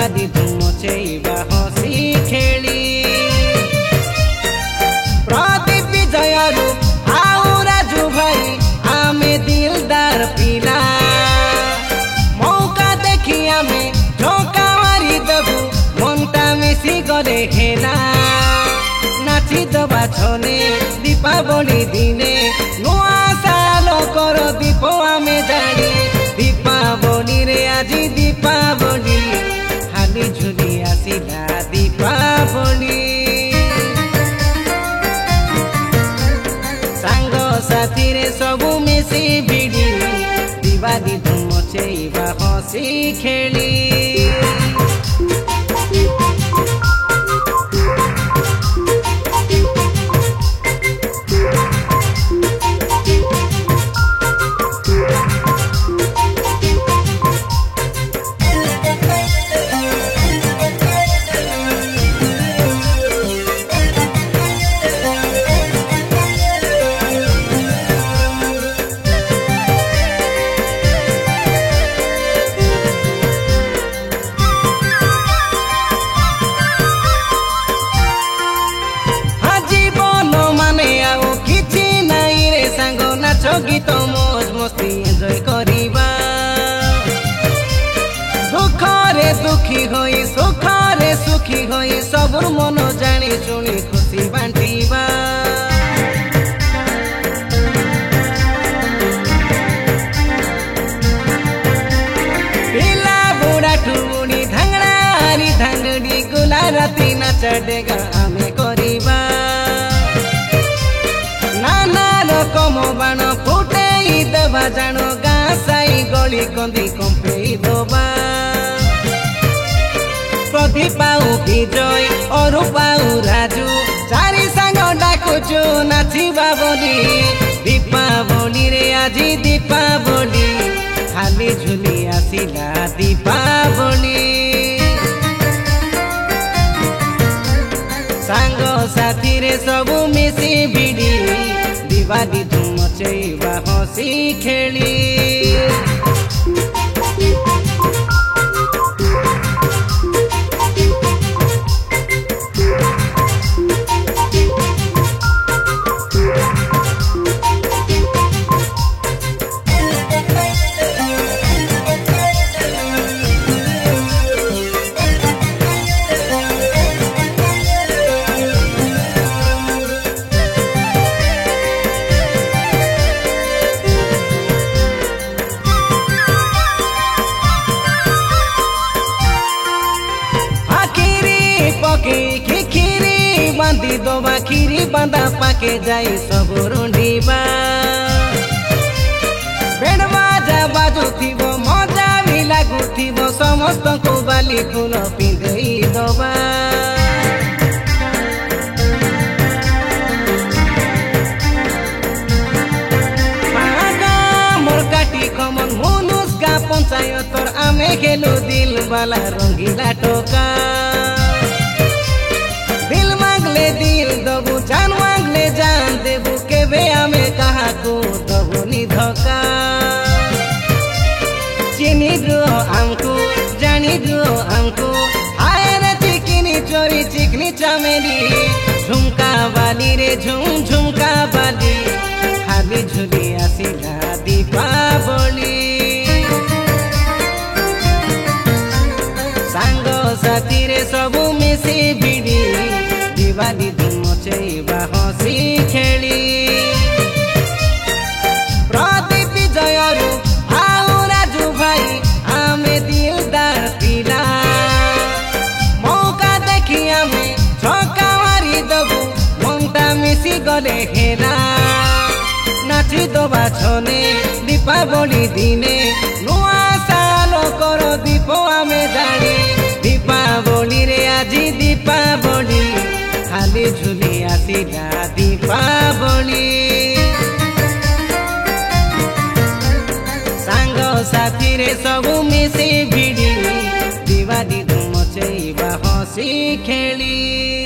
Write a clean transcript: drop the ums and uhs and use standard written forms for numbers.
दिवाली धूम मचेଇବା हसी खेली प्रदीप विजयरू आउ राजू भाई आमे दिलदार पिला मौका देखी आमे झोंका मारी देबू मनटा मिसी गले खेला नाची दबा छने दीपावली दिने नुआ साल कर दीप आमे जानी दीपावली रे आज दीपावली हाली झुली आसिला दीपावली सांग साथी रे सबू मिसी भिड़ी दिवाली धूम मचेଇବା हसी खेली गीत मौज मस्ती एंजॉय करिबा दुखरे दुखी होई सुखरे सुखी होई सबुर मन जानी शुणी खुशी बांटिबा पिला बुढ़ा ठुमुनी धांगड़ी धांगड़ी गुला राती नाचा डेगा आमे करिबा नाना रकम बाण फुटेई देवा जानो गाँ साई गली कंदी कंपेई दबा प्रदीपाऊ विजय अरूपाऊ राजू चारि सांग डाकुचु नाचिबा बोली दीपावली रे आज दीपावली खाली झुली आसिला दीपावली सांग साथी रे सबू मिसी भिड़ी दिवाली धूम मचेଇବା हसी खेली खीरी बांधी दोबा खीरी बांधा पाके जाई सब रुंडीबा बेड बाजा बाजुथिबो मजा भी लागुथिबो समस्त को बाली फूल पिंधई दोबा मोर काटी खमन मुनुस गा पंचायतर आमे खेलु दिल वाला रंगीला टोका दिल मांगले दिल दबू जान मांगले जान देबू के बे आमे कहा को दबू नि धोका चिनी दो हमको जानी दो हमको आए रे चिकनी चोरी चिकनी चमेली झुमका वाली रे झुम झुमका वाली हाली झुली आसिला दीपावली सांग साथी रे सबू मिसी भिड़ी दिवाली धूम मचेଇବା हसी खेली प्रदीप विजयरू आउ राजू भाई आमे दिलदार पिला मौका देखी आमे झोंका मारी देबू मनटा मिसी गले खेला नाची दबा छने दीपावली दिने नुआ साल कर दीप आमे जानी दीपावली रे आज दीपावली खाली झुली आसिला दीपावली सांग साथी रे सबू मिसी भिड़ी दिवाली धूम मचेଇବା हसी खेली।